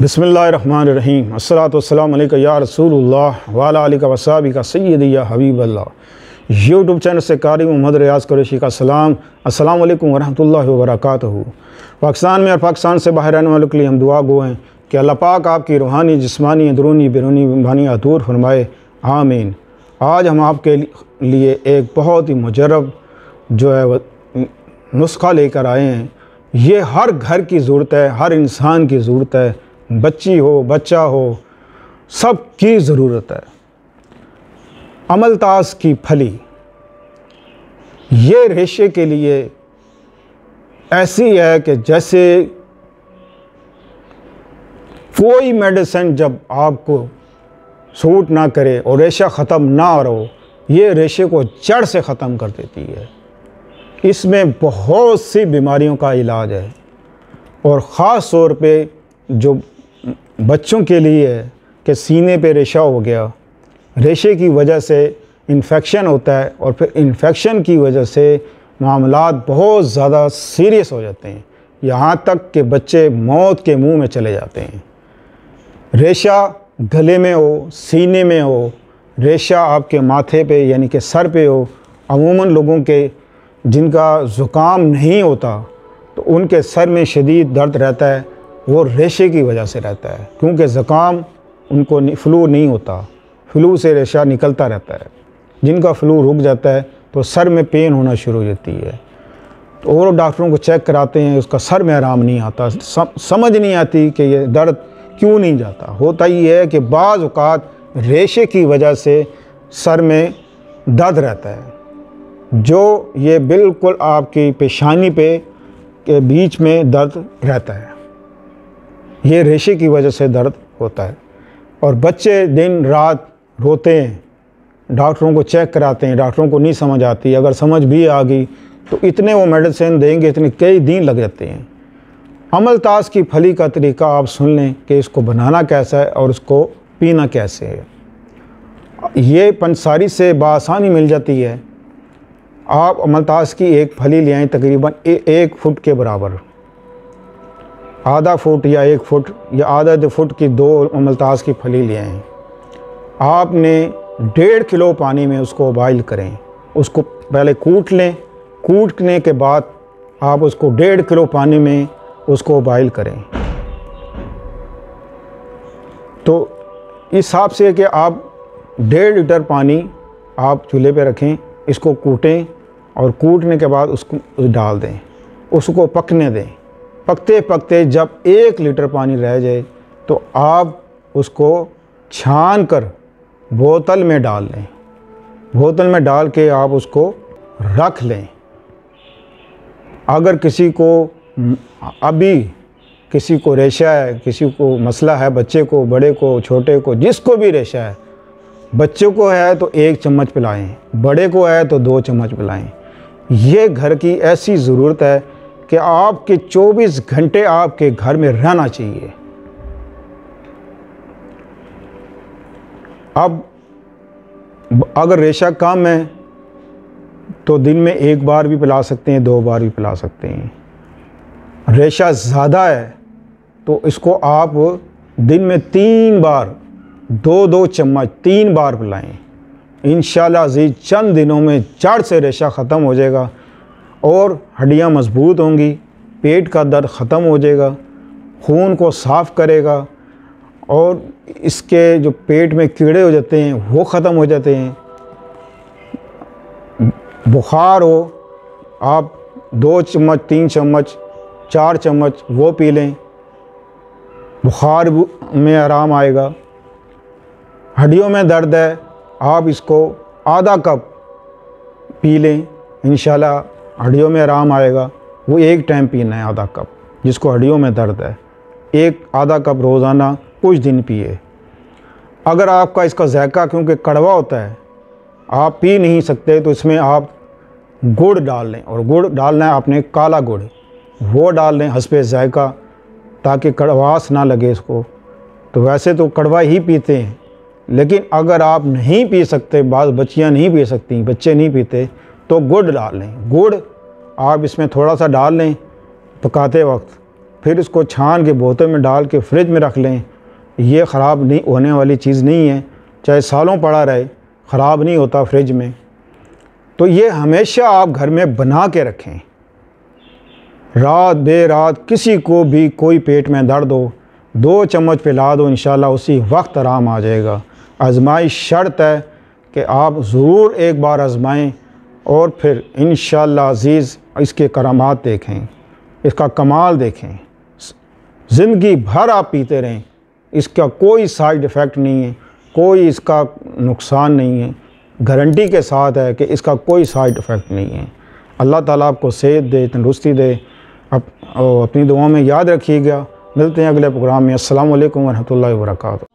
बिस्मिल्लाहिर्रहमानिर्रहीम अस्सलातु वस्सलामु अलैका या रसूलुल्लाह व अला आलिका व सहाबिका सय्यदी या हबीबल्लाह। यूट्यूब चैनल से कारी मोहम्मद रियाज कुरैशी का सलाम। अस्सलामु अलैकुम व रहमतुल्लाहि व बरकातहू। पाकिस्तान में और पाकिस्तान से बाहर रहने वालों के लिए हम दुआ गो हैं कि अल्लाह पाक आपकी रूहानी जिस्मानी अंदरूनी बैरूनी बीमारियाँ दूर फरमाए, आमीन। आज हम आपके लिए एक बहुत ही मुजरब जो है नुस्खा लेकर आए हैं। ये हर घर की ज़रूरत है, हर इंसान की ज़रूरत है, बच्ची हो बच्चा हो सब की ज़रूरत है। अमलतास की फली ये रेशे के लिए ऐसी है कि जैसे कोई मेडिसिन जब आपको सूट ना करे और रेशा ख़त्म ना हो, ये रेशे को जड़ से ख़त्म कर देती है। इसमें बहुत सी बीमारियों का इलाज है और ख़ास तौर पे जो बच्चों के लिए है कि सीने पे रेशा हो गया, रेशे की वजह से इन्फेक्शन होता है और फिर इन्फेक्शन की वजह से मामलात बहुत ज़्यादा सीरियस हो जाते हैं, यहाँ तक कि बच्चे मौत के मुंह में चले जाते हैं। रेशा गले में हो, सीने में हो, रेशा आपके माथे पे यानी कि सर पे हो। अमूमन लोगों के जिनका ज़ुकाम नहीं होता तो उनके सर में शदीद दर्द रहता है, वो रेशे की वजह से रहता है, क्योंकि ज़ुकाम उनको फ्लू नहीं होता, फ्लू से रेशा निकलता रहता है। जिनका फ्लू रुक जाता है तो सर में पेन होना शुरू हो जाती है, तो और डॉक्टरों को चेक कराते हैं, उसका सर में आराम नहीं आता, समझ नहीं आती कि ये दर्द क्यों नहीं जाता। होता ये है कि बाज़ औक़ात रेशे की वजह से सर में दर्द रहता है, जो ये बिल्कुल आपकी पेशानी पे के बीच में दर्द रहता है, ये रेशे की वजह से दर्द होता है। और बच्चे दिन रात रोते हैं, डॉक्टरों को चेक कराते हैं, डॉक्टरों को नहीं समझ आती। अगर समझ भी आ गई तो इतने वो मेडिसिन देंगे, इतने कई दिन लग जाते हैं। अमलतास की फली का तरीका आप सुन लें कि इसको बनाना कैसा है और उसको पीना कैसे है। ये पंसारी से बआसानी मिल जाती है। आप अमलतास की एक फली ले आएँ, तकरीबन 1 फुट के बराबर, आधा फुट या 1 फुट या आधा फुट की 2 अमलतास की फली ले आएँ। आपने 1.5 किलो पानी में उसको बॉइल करें, उसको पहले कूट लें, कूटने के बाद आप उसको 1.5 किलो पानी में उसको बॉइल करें। तो इस हिसाब से कि आप 1.5 लीटर पानी आप चूल्हे पे रखें, इसको कूटें और कूटने के बाद उसको डाल दें, उसको पकने दें। पकते पकते जब 1 लीटर पानी रह जाए तो आप उसको छान कर बोतल में डाल लें। बोतल में डाल के आप उसको रख लें। अगर किसी को अभी किसी को रेशा है, किसी को मसला है, बच्चे को, बड़े को, छोटे को, जिसको भी रेशा है, बच्चे को है तो 1 चम्मच पिलाएं, बड़े को है तो 2 चम्मच पिलाएं। ये घर की ऐसी ज़रूरत है कि आपके 24 घंटे आपके घर में रहना चाहिए। अब अगर रेशा कम है तो दिन में 1 बार भी पिला सकते हैं, 2 बार भी पिला सकते हैं। रेशा ज़्यादा है तो इसको आप दिन में 3 बार 2-2 चम्मच 3 बार पिलाएं। इंशाल्लाह अज़ीज़ चंद दिनों में जड़ से रेशा ख़त्म हो जाएगा और हड्डियां मजबूत होंगी, पेट का दर्द ख़त्म हो जाएगा, खून को साफ़ करेगा और इसके जो पेट में कीड़े हो जाते हैं वो ख़त्म हो जाते हैं। बुखार हो, आप 2 चम्मच 3 चम्मच 4 चम्मच वो पी लें, बुखार में आराम आएगा। हड्डियों में दर्द है, आप इसको आधा कप पी लें, इंशाल्लाह हड्डियों में आराम आएगा। वो एक टाइम पीना है आधा कप, जिसको हड्डियों में दर्द है, आधा कप रोज़ाना कुछ दिन पिए। अगर आपका इसका जायका क्योंकि कड़वा होता है, आप पी नहीं सकते, तो इसमें आप गुड़ डाल लें, और गुड़ डालना है आपने काला गुड़, वो डाल लें हस्बे जायका, ताकि कड़वास ना लगे इसको। तो वैसे तो कड़वा ही पीते हैं, लेकिन अगर आप नहीं पी सकते, बाज़ बच्चियां नहीं पी सकती, बच्चे नहीं पीते, तो गुड़ डाल लें। गुड़ आप इसमें थोड़ा सा डाल लें पकाते वक्त, फिर इसको छान के बोतल में डाल के फ्रिज में रख लें, ये ख़राब नहीं होने वाली चीज़ नहीं है, चाहे सालों पड़ा रहे ख़राब नहीं होता फ्रिज में। तो ये हमेशा आप घर में बना के रखें। रात बेरात किसी को भी कोई पेट में दर्द हो 2 चम्मच पिला दो, इंशाल्लाह उसी वक्त आराम आ जाएगा। आजमाइश शर्त है कि आप ज़रूर एक बार आजमाएं और फिर इंशाल्लाह अज़ीज़ इसके करामात देखें, इसका कमाल देखें। ज़िंदगी भर आप पीते रहें, इसका कोई साइड इफ़ेक्ट नहीं है, कोई इसका नुकसान नहीं है, गारंटी के साथ है कि इसका कोई साइड इफ़ेक्ट नहीं है। अल्लाह ताला आपको सेहत दे, तंदुरुस्ती दे। अपनी दुआओं में याद रखिएगा। मिलते हैं अगले प्रोग्राम में। अस्सलामु अलैकुम वरहमतुल्लाहि वबरकातुहू।